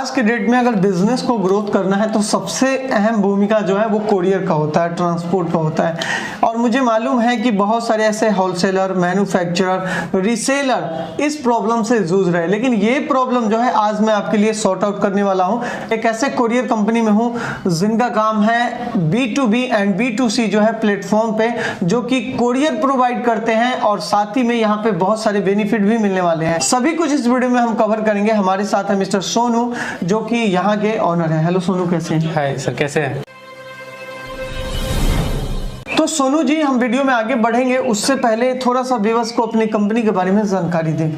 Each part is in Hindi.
आज के डेट में अगर बिजनेस को ग्रोथ करना है तो सबसे अहम भूमिका जो है वो कोरियर का होता है, ट्रांसपोर्ट का होता है। और मुझे मालूम है कि बहुत सारे ऐसे होलसेलर, मैन्युफैक्चरर, रीसेलर इस प्रॉब्लम से जूझ रहे हैं, लेकिन ये प्रॉब्लम जो है आज मैं आपके लिए सॉर्ट आउट करने वाला हूँ। एक ऐसे कोरियर कंपनी में हूँ जिनका काम है B2B एंड B2C जो है प्लेटफॉर्म पे, जो कि कोरियर प्रोवाइड करते हैं और साथ ही में यहाँ पे बहुत सारे बेनिफिट भी मिलने वाले हैं। सभी कुछ इस वीडियो में हम कवर करेंगे। हमारे साथ है मिस्टर सोनू जो कि यहाँ के ऑनर है। हेलो सोनू, कैसे हैं? हाय सर, कैसे हैं? तो सोनू जी, हम वीडियो में आगे बढ़ेंगे उससे पहले थोड़ा सा व्यूअर्स को अपनी कंपनी के बारे में जानकारी दें।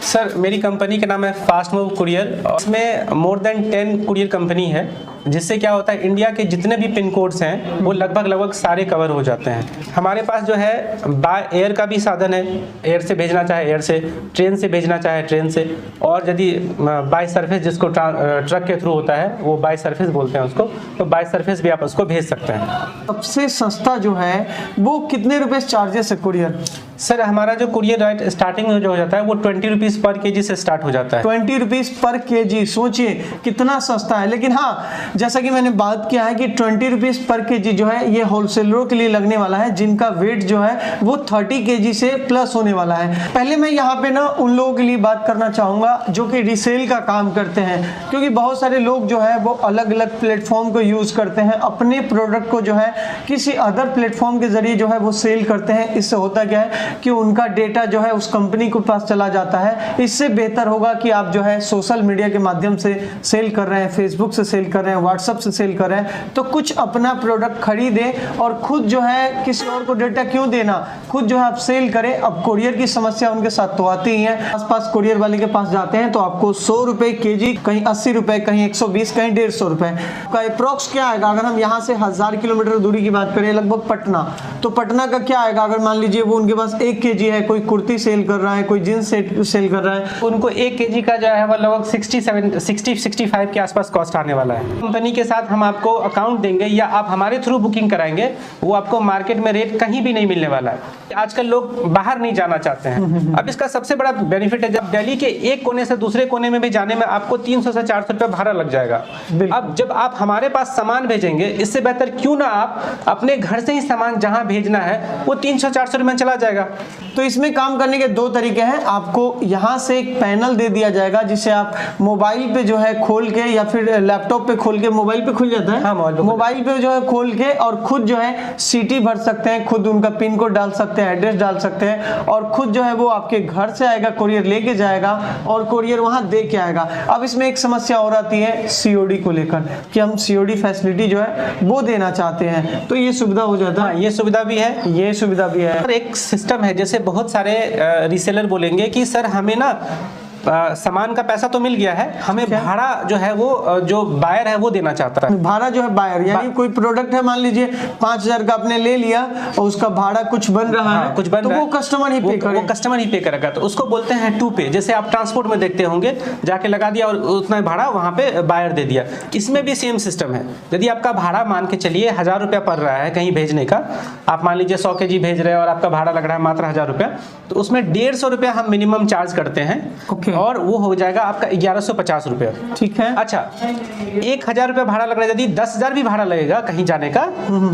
सर, मेरी कंपनी का नाम है फास्ट मूव कुरियर। इसमें मोर देन 10 कुरियर कंपनी है, जिससे क्या होता है इंडिया के जितने भी पिन कोड्स हैं वो लगभग सारे कवर हो जाते हैं। हमारे पास जो है बाय एयर का भी साधन है, एयर से भेजना चाहे एयर से, ट्रेन से भेजना चाहे ट्रेन से, और यदि बाय सरफेस जिसको ट्रक के थ्रू होता है वो बाय सरफेस बोलते हैं उसको, तो बाय सरफेस भी आप उसको भेज सकते हैं। सबसे सस्ता जो है वो कितने रुपए चार्जेस है कुरियर? सर, हमारा जो कुरियर राइट स्टार्टिंग में जो हो जाता है वो 20 रुपीज़ पर केजी से स्टार्ट हो जाता है। 20 रुपीज़ पर केजी, सोचिए कितना सस्ता है। लेकिन हाँ, जैसा कि मैंने बात किया है कि 20 रुपीज़ पर केजी जो है ये होलसेलरों के लिए लगने वाला है, जिनका वेट जो है वो 30 केजी से प्लस होने वाला है। पहले मैं यहाँ पे ना उन लोगों के लिए बात करना चाहूँगा जो कि रिसेल का काम करते हैं, क्योंकि बहुत सारे लोग जो है वो अलग अलग प्लेटफॉर्म को यूज़ करते हैं, अपने प्रोडक्ट को जो है किसी अदर प्लेटफॉर्म के जरिए जो है वो सेल करते हैं। इससे होता क्या है कि उनका डेटा जो है उस कंपनी के पास चला जाता है। इससे बेहतर होगा कि आप जो है सोशल मीडिया के माध्यम से सेल कर रहे हैं, फेसबुक से सेल कर रहे हैं, व्हाट्सएप से सेल कर रहे हैं, तो कुछ अपना प्रोडक्ट खरीदें और खुद जो है किसी और को डेटा क्यों देना, खुद जो है आप सेल करें। अब कोरियर की समस्या उनके साथ तो आती ही है। आसपास कोरियर वाले के पास जाते हैं तो आपको 100 रुपए केजी, कहीं 80 रुपए, कहीं 120, कहीं 150 रुपए का अप्रोक्स क्या आएगा। अगर हम यहाँ से 1000 किलोमीटर दूरी की बात करें, लगभग पटना, तो पटना का क्या आएगा। अगर मान लीजिए वो उनके पास 1 केजी है, कोई कुर्ती सेल कर रहा है, कोई जींस सेल कर रहा है, उनको 1 केजी का जो है वो लगभग 60-65 के आसपास कॉस्ट आने वाला है। कंपनी के साथ हम आपको अकाउंट देंगे या आप हमारे थ्रू बुकिंग कराएंगे, वो आपको मार्केट में रेट कहीं भी नहीं मिलने वाला है। आजकल लोग बाहर नहीं जाना चाहते हैं। अब इसका सबसे बड़ा बेनिफिट है, जब दिल्ली के एक कोने से दूसरे कोने में भी जाने में आपको 300 से 400 रुपये भाड़ा लग जाएगा। अब जब आप हमारे पास सामान भेजेंगे, इससे बेहतर क्यों ना आप अपने घर से ही सामान जहां भेजना है वो 300-400 रुपये में चला जाएगा। तो इसमें काम करने के 2 तरीके हैं। आपको यहाँ से एक पैनल दे दिया जाएगा जिसे आप मोबाइल पे जो है खोल के, या फिर लैपटॉप पे खोल के, मोबाइल पे खुल जाता है, हाँ, मोबाइल पे जो है खोल के और खुद जो है सिटी भर सकते हैं, खुद उनका पिन कोड डाल सकते हैं, एड्रेस डाल सकते हैं, और खुद जो है वो आपके घर से आएगा, कोरियर लेके जाएगा और कोरियर वहां दे के आएगा। अब इसमें एक समस्या और आती है COD को लेकर, कि हम COD फैसिलिटी जो है वो देना चाहते हैं, तो ये सुविधा हो जाता है। ये सुविधा भी है, ये सुविधा भी है। एक सिस्टम है, जैसे बहुत सारे रीसेलर बोलेंगे कि सर हमें ना सामान का पैसा तो मिल गया है, हमें भाड़ा जो है वो जो बायर है वो देना चाहता है। भाड़ा जो है बायर, यानी कोई प्रोडक्ट है, मान लीजिए 5000 का आपने ले लिया और उसका भाड़ा कुछ बन रहा है, कुछ बन तो रहा वो कस्टमर ही पे करेगा, वो कस्टमर ही पे करेगा। तो उसको बोलते हैं टू पे। जैसे आप ट्रांसपोर्ट में देखते होंगे, जाके लगा दिया और उतना भाड़ा वहाँ पे बायर दे दिया। इसमें भी सेम सिस्टम है। यदि आपका भाड़ा मान के चलिए 1000 रुपया पड़ रहा है कहीं भेजने का, आप मान लीजिए 100 केजी भेज रहे हैं और आपका भाड़ा लग रहा है मात्र 1000 रुपया, तो उसमें 150 रुपया हम मिनिमम चार्ज करते हैं और वो हो जाएगा आपका 1150 रुपया। ठीक है। अच्छा, 1000 रुपया भाड़ा लग रहा है, यदि 10,000 भी भाड़ा लगेगा कहीं जाने का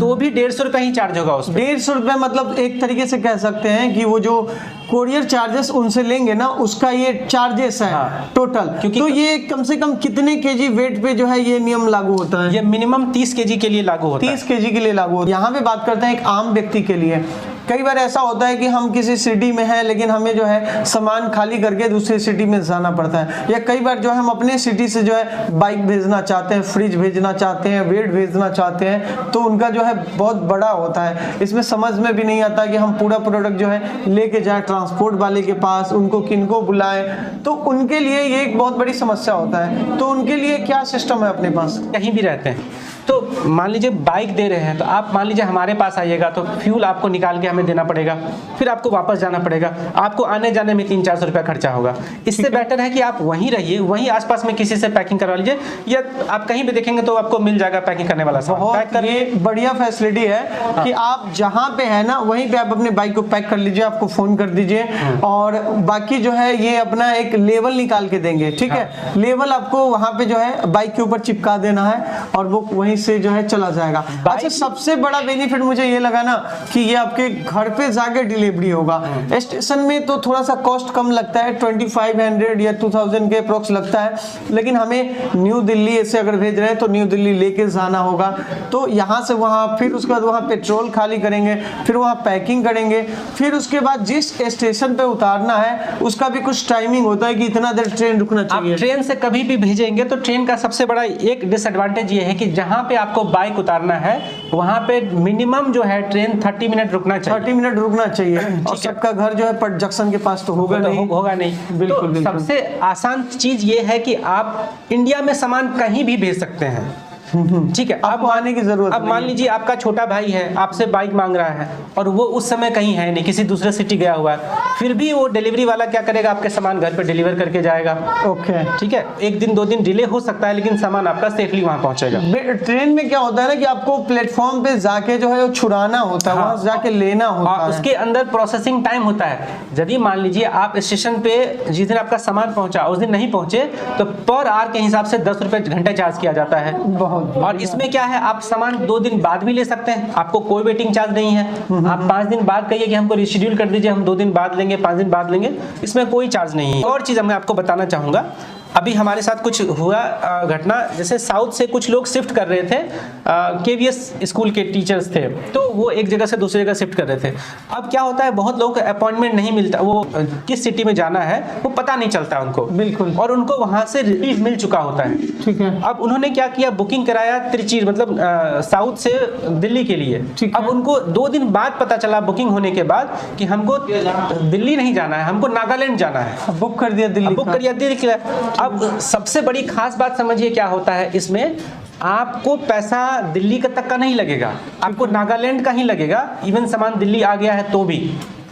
तो भी 150 रुपया ही चार्ज होगा उसमें। 150 रुपया, मतलब एक तरीके से कह सकते हैं कि वो जो कोरियर चार्जेस उनसे लेंगे ना, उसका ये चार्जेस है। हाँ, टोटल। क्योंकि तो ये कम से कम कितने केजी वेट पे जो है ये नियम लागू होता है? ये मिनिमम 30 केजी के लिए लागू होता है। 30 केजी के लिए लागू होता है। यहाँ पे बात करते हैं एक आम व्यक्ति के लिए। कई बार ऐसा होता है कि हम किसी सिटी में हैं, लेकिन हमें जो है सामान खाली करके दूसरी सिटी में जाना पड़ता है, या कई बार जो है हम अपने सिटी से जो है बाइक भेजना चाहते हैं, फ्रिज भेजना चाहते हैं, वेट भेजना चाहते हैं, तो उनका जो है बहुत बड़ा होता है। इसमें समझ में भी नहीं आता कि हम पूरा प्रोडक्ट जो है लेके जाए ट्रांसपोर्ट वाले के पास, उनको किनको बुलाएं, तो उनके लिए ये एक बहुत बड़ी समस्या होता है। तो उनके लिए क्या सिस्टम है अपने पास? कहीं भी रहते हैं, तो मान लीजिए बाइक दे रहे हैं, तो आप मान लीजिए हमारे पास आइएगा तो फ्यूल आपको निकाल के हमें देना पड़ेगा, फिर आपको वापस जाना पड़ेगा, आपको आने जाने में 300-400 रुपया खर्चा होगा। इससे बेटर है कि आप वहीं रहिए, वहीं आसपास में किसी से पैकिंग करवा लीजिए, या आप कहीं भी देखेंगे तो आपको मिल जाएगा पैकिंग करने वाला सामान। पैक कर ये बढ़िया फैसिलिटी है कि आप जहां पे है ना वहीं पे आप अपने बाइक को पैक कर लीजिए, आपको फोन कर दीजिए और बाकी जो है ये अपना एक लेवल निकाल के देंगे, ठीक है। लेवल आपको वहां पे जो है बाइक के ऊपर चिपका देना है और वो वहीं से जो है चला जाएगा। अच्छा, सबसे बड़ा बेनिफिट मुझे ये लगा ना कि ये आपके घर पे जाके डिलीवरी होगा। स्टेशन में तो थोड़ा सा कॉस्ट कम लगता है, 2500 या 2000 के अप्रोक्स लगता है, लेकिन हमें न्यू दिल्ली से अगर भेज रहे हैं तो न्यू दिल्ली लेके जाना होगा, तो यहाँ से वहाँ, फिर उसके बाद वहाँ पेट्रोल खाली करेंगे, फिर वहाँ पैकिंग करेंगे, फिर उसके बाद जिस स्टेशन पे उतारना है उसका भी कुछ टाइमिंग होता है कि इतना देर ट्रेन रुकना चाहिए। आप ट्रेन से कभी भी भेजेंगे तो ट्रेन का सबसे बड़ा एक डिसएडवांटेज ये है कि जहाँ पे आपको बाइक उतारना है वहाँ पे मिनिमम जो है ट्रेन 30 मिनट रुकना चाहिए। 30 मिनट रुकना चाहिए और सबका घर जो है पट जंक्शन के पास तो होगा नहीं। होगा नहीं, बिल्कुल, तो बिल्कुल। सबसे आसान चीज ये है कि आप इंडिया में सामान कहीं भी भेज सकते हैं, ठीक है। आपको आने की जरूरत अब मान लीजिए आपका छोटा भाई है, आपसे बाइक मांग रहा है और वो उस समय कहीं है नहीं, किसी दूसरे सिटी गया हुआ है, फिर भी वो डिलीवरी वाला क्या करेगा, आपके सामान घर पे डिलीवर करके जाएगा। ओके, ठीक है, 1 दिन 2 दिन डिले हो सकता है लेकिन सामान आपका सेफली वहां पहुंचेगा। ट्रेन में क्या होता है ना कि आपको प्लेटफॉर्म पे जाके जो है वो छुड़ाना होता है, वहां जाके लेना होता है, उसके अंदर प्रोसेसिंग टाइम होता है। यदि मान लीजिए आप स्टेशन पे जिस दिन आपका सामान पहुंचा उस दिन नहीं पहुंचे तो पर आवर के हिसाब से 10 रुपए घंटे चार्ज किया जाता है। बहुत। और इसमें क्या है, आप सामान 2 दिन बाद भी ले सकते हैं, आपको कोई वेटिंग चार्ज नहीं है। आप 5 दिन बाद कहिए कि हमको रिशेड्यूल कर दीजिए, हम 2 दिन बाद लेंगे, 5 दिन बाद लेंगे, इसमें कोई चार्ज नहीं है। और चीज़ मैं आपको बताना चाहूँगा, अभी हमारे साथ कुछ हुआ घटना, जैसे साउथ से कुछ लोग शिफ्ट कर रहे थे, KVS स्कूल के टीचर्स थे, तो वो एक जगह से दूसरी जगह शिफ्ट कर रहे थे। अब क्या होता है, बहुत लोगों को अपॉइंटमेंट नहीं मिलता, वो किस सिटी में जाना है वो पता नहीं चलता उनको, बिल्कुल, और उनको वहाँ से रिलीफ मिल चुका होता है, ठीक है। अब उन्होंने क्या किया, बुकिंग कराया त्रिची, मतलब साउथ से दिल्ली के लिए। अब उनको 2 दिन बाद पता चला बुकिंग होने के बाद कि हमको दिल्ली नहीं जाना है, हमको नागालैंड जाना है। बुक कर दिया दिल्ली, बुक कर दिया दिल्ली। अब सबसे बड़ी खास बात समझिए क्या होता है इसमें, आपको पैसा दिल्ली तक का नहीं लगेगा, आपको नागालैंड का ही लगेगा। इवन सामान दिल्ली आ गया है तो भी।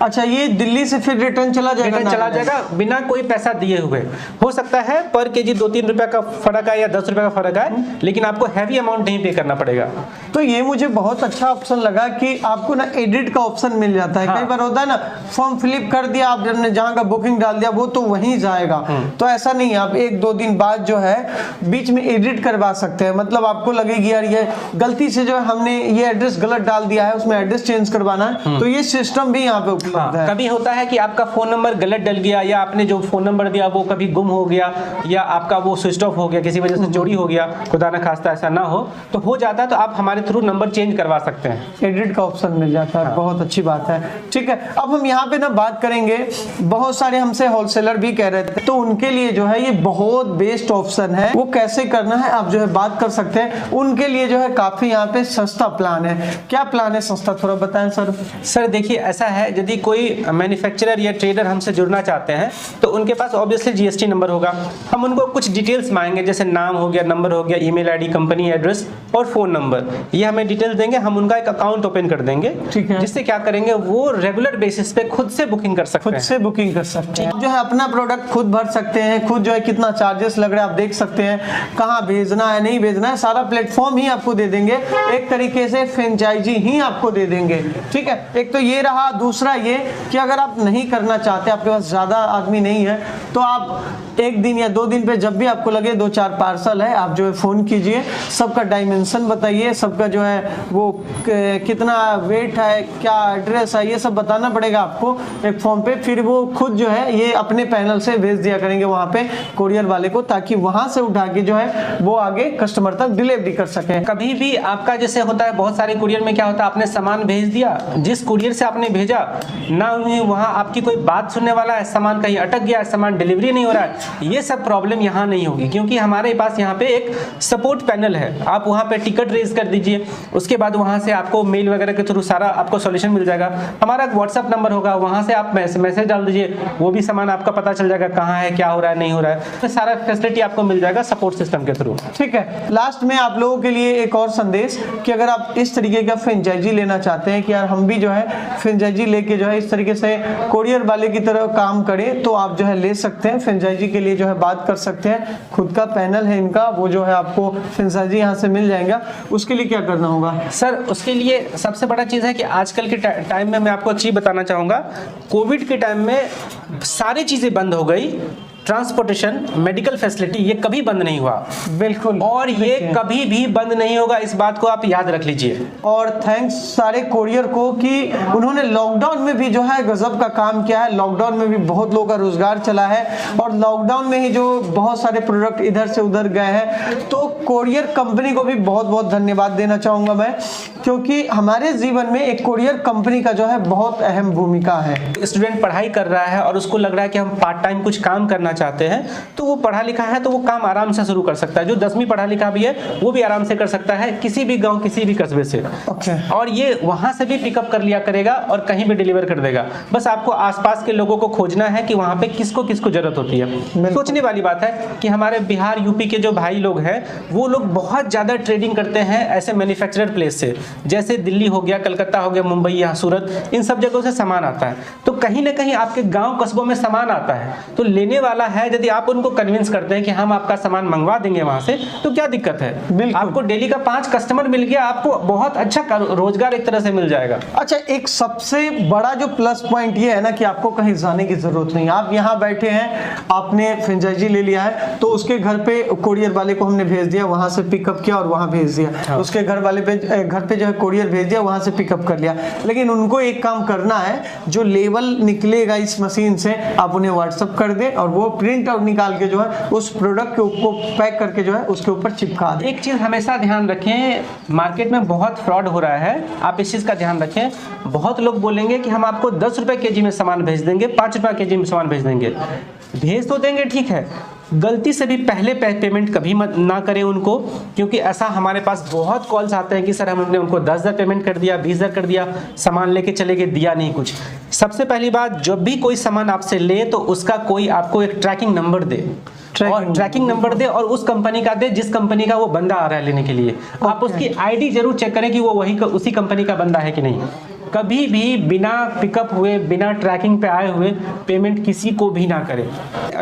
अच्छा, ये दिल्ली से फिर रिटर्न चला जाएगा बिना कोई पैसा दिए हुए। हो सकता है पर केजी 2-3 रुपए का फर्क है या 10 रुपए का फर्क है, लेकिन आपको हैवी अमाउंट नहीं पे करना पड़ेगा। तो ये मुझे बहुत अच्छा ऑप्शन लगा कि आपको ना एडिट का ऑप्शन मिल जाता है। कई बार होता है ना, फॉर्म फिलिप कर दिया आपने, जहाँ का बुकिंग डाल दिया वो तो वहीं जाएगा, तो ऐसा नहीं है। आप 1-2 दिन बाद जो है बीच में एडिट करवा सकते हैं, मतलब आपको लगेगी यार ये गलती से जो है हमने ये एड्रेस गलत डाल दिया है, उसमें एड्रेस चेंज करवाना है, तो ये सिस्टम भी यहाँ पे कभी होता है कि आपका फोन नंबर गलत डल गया, या आपने जो फोन नंबर दिया वो कभी गुम हो गया, या आपका वो स्विच ऑफ हो गया, किसी वजह से चोरी हो गया, खुदा न खास्ता ऐसा ना हो, तो हो जाता है, तो आप हमारे थ्रू नंबर चेंज करवा सकते हैं, एडिट का ऑप्शन मिल जाता है। बहुत अच्छी बात है, ठीक है। अब हम यहाँ पे ना बात करेंगे, बहुत सारे हमसे होलसेलर भी कह रहे थे, तो उनके लिए जो है ये बहुत बेस्ट ऑप्शन है। वो कैसे करना है आप जो है बात कर सकते हैं, उनके लिए जो है काफी यहाँ पे सस्ता प्लान है। क्या प्लान है सस्ता, थोड़ा बताएं सर। सर देखिए, ऐसा है, यदि कोई मैन्युफैक्चरर या ट्रेडर हमसे जुड़ना चाहते हैं तो उनके पास ऑब्वियसली GST नंबर होगा। हम उनको कुछ डिटेल्स मांगेंगे, जैसे नाम हो गया, नंबर हो गया, ईमेल आईडी, कंपनी एड्रेस और फोन नंबर, ये हमें डिटेल्स देंगे। हम उनका एक अकाउंट ओपन कर देंगे, ठीक है, जिससे क्या करेंगे, वो रेगुलर बेसिस पे खुद से बुकिंग कर सकते हैं, खुद से बुकिंग कर सकते हैं, जो है अपना प्रोडक्ट खुद भर सकते हैं, खुद जो है कितना चार्जेस लग रहा है आप देख सकते हैं, कहाँ भेजना है नहीं भेजना है, सारा प्लेटफॉर्म ही आपको दे देंगे, एक तरीके से फ्रेंचाइजी ही आपको दे देंगे, ठीक है। एक तो ये रहा, दूसरा ये कि अगर आप नहीं करना चाहते, आपके पास ज़्यादा आदमी नहीं है, तो आप 1 दिन या 2 दिन पे जब भी आपको लगे 2-4 पार्सल है, आप जो है फ़ोन कीजिए, सबका डायमेंशन बताइए, सबका जो है वो कितना वेट है, क्या एड्रेस है, ये सब बताना पड़ेगा आपको एक फॉर्म पे। फिर वो खुद जो है ये अपने पैनल से भेज दिया करेंगे वहाँ पे कोरियर वाले को, ताकि वहाँ से उठा के जो है वो आगे कस्टमर तक डिलीवरी कर सकें। कभी भी आपका जैसे होता है, बहुत सारे कुरियर में क्या होता है, आपने सामान भेज दिया, जिस कुरियर से आपने भेजा ना ही वहाँ आपकी कोई बात सुनने वाला है, सामान कहीं अटक गया, सामान डिलीवरी नहीं हो रहा है, ये सब प्रॉब्लम यहाँ नहीं होगी, क्योंकि हमारे पास यहाँ पे एक सपोर्ट पैनल है। आप वहाँ पे टिकट रेज कर दीजिए, उसके बाद वहाँ से आपको मेल वगैरह के थ्रू सारा आपको सॉल्यूशन मिल जाएगा। हमारा व्हाट्सअप नंबर होगा, वहाँ से आप मैसेज डाल दीजिए, वो भी सामान आपका पता चल जाएगा कहाँ है, क्या हो रहा है, नहीं हो रहा है, तो सारा फैसिलिटी आपको मिल जाएगा सपोर्ट सिस्टम के थ्रू। ठीक है, लास्ट में आप लोगों के लिए एक और संदेश कि अगर आप इस तरीके का फ्रेंचाइजी लेना चाहते हैं कि यार हम भी जो है फ्रेंचाइजी लेके जो है इस तरीके से कोरियर वाले की तरह काम करें, तो आप जो है ले सकते हैं। फ्रेंचाइजी के लिए जो है बात कर सकते हैं, खुद का पैनल है इनका, वो जो है आपको फ्रेंचाइजी यहाँ से मिल जाएगा। उसके लिए क्या करना होगा सर? उसके लिए सबसे बड़ा चीज़ है कि आजकल के टाइम में मैं आपको एक चीज़ बताना चाहूँगा, कोविड के टाइम में सारी चीज़ें बंद हो गई, ट्रांसपोर्टेशन, मेडिकल फैसिलिटी, ये कभी बंद नहीं हुआ, बिल्कुल, और ये कभी भी बंद नहीं होगा, इस बात को आप याद रख लीजिए। और थैंक्स सारे कोरियर को कि उन्होंने लॉकडाउन में भी जो है गजब का काम किया है। लॉकडाउन में भी बहुत लोगों का रोजगार चला है, और लॉकडाउन में ही जो बहुत सारे प्रोडक्ट इधर से उधर गए हैं, तो कोरियर कंपनी को भी बहुत बहुत धन्यवाद देना चाहूँगा मैं, क्योंकि हमारे जीवन में एक कोरियर कंपनी का जो है बहुत अहम भूमिका है। स्टूडेंट पढ़ाई कर रहा है और उसको लग रहा है कि हम पार्ट टाइम कुछ काम करना चाहते हैं, तो वो पढ़ा लिखा है तो वो काम आराम से शुरू कर सकता है। जो 10वीं पढ़ा लिखा भी है वो भी आराम से कर सकता है, किसी भी गांव, किसी भी कस्बे से। और ये वहां से भी पिकअप कर लिया करेगा और कहीं भी डिलीवर कर देगा। बस आपको आसपास के लोगों को खोजना है कि वहां पे किसको किसको जरूरत होती है। सोचने वाली बात है कि हमारे बिहार, यूपी के जो भाई लोग हैं, वो लोग बहुत ज्यादा ट्रेडिंग करते हैं ऐसे मैन्युफैक्चरर प्लेस से, जैसे दिल्ली हो गया, कलकत्ता हो गया, मुंबई या सूरत, इन सब जगहों से सामान आता है। तो कहीं ना कहीं आपके गांव कस्बों में सामान आता है, तो लेने वाला है, यदि आप उनको कन्विंस करते हैं कि हम आपका सामान मंगवा देंगे वहां से, तो क्या दिक्कत है? आपको डेली का 5 कस्टमर मिल गया, आपको बहुत अच्छा रोजगार एक तरह से मिल जाएगा। अच्छा, एक सबसे बड़ा जो प्लस पॉइंट ये है ना कि आपको कहीं जाने की जरूरत नहीं। आप यहाँ बैठे हैं, आपने फ्रेंचाइजी ले लिया है, तो उसके घर पे कोरियर वाले को हमने भेज दिया, वहां से पिकअप किया और वहां भेज दिया। उसके घर वाले पे घर पे जो है कोरियर भेज दिया, वहां से पिकअप कर लिया। लेकिन उनको एक काम करना है, जो लेवल निकलेगा इस मशीन से आप उन्हें व्हाट्सअप कर दें, और वो प्रिंट आउट निकाल के जो है उस प्रोडक्ट के ऊपर पैक करके जो है उसके ऊपर चिपका दें। एक चीज़ हमेशा ध्यान रखें, मार्केट में बहुत फ्रॉड हो रहा है, आप इस चीज़ का ध्यान रखें। बहुत लोग बोलेंगे कि हम आपको 10 रुपये केजी में सामान भेज देंगे, 5 रुपये केजी में सामान भेज देंगे। भेज तो देंगे, ठीक है, गलती से भी पहले पेमेंट कभी मत ना करें उनको, क्योंकि ऐसा हमारे पास बहुत कॉल्स आते हैं कि सर हमने उनको 10,000 पेमेंट कर दिया, 20,000 कर दिया, सामान लेके चले गए, दिया नहीं कुछ। सबसे पहली बात, जब भी कोई सामान आपसे ले तो उसका कोई आपको एक ट्रैकिंग नंबर दे, और ट्रैकिंग नंबर दे, और उस कंपनी का दे जिस कंपनी का वो बंदा आ रहा है लेने के लिए। आप उसकी आईडी जरूर चेक करें कि वो उसी कंपनी का बंदा है कि नहीं। कभी भी बिना पिकअप हुए, बिना ट्रैकिंग पे आए हुए पेमेंट किसी को भी ना करें।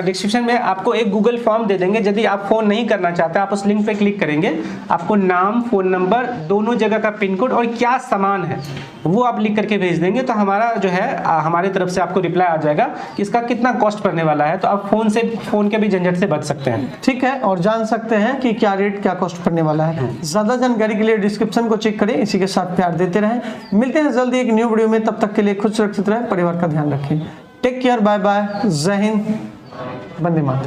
डिस्क्रिप्शन में आपको एक गूगल फॉर्म दे देंगे, यदि आप फ़ोन नहीं करना चाहते, आप उस लिंक पे क्लिक करेंगे, आपको नाम, फ़ोन नंबर, दोनों जगह का पिन कोड और क्या सामान है वो आप लिख करके भेज देंगे, तो हमारा जो है हमारी तरफ से आपको रिप्लाई आ जाएगा कि इसका कितना कॉस्ट पड़ने वाला है। तो आप फ़ोन के भी झंझट से बच सकते हैं। ठीक है, और जान सकते हैं कि क्या रेट, क्या कॉस्ट पड़ने वाला है। ज़्यादा जानकारी के लिए डिस्क्रिप्शन को चेक करें। इसी के साथ प्यार देते रहें। मिलते हैं जल्दी एक न्यू वीडियो में, तब तक के लिए खुद सुरक्षित रहें, परिवार का ध्यान रखें। टेक केयर, बाय बाय, जय हिंद, वंदे मातरम।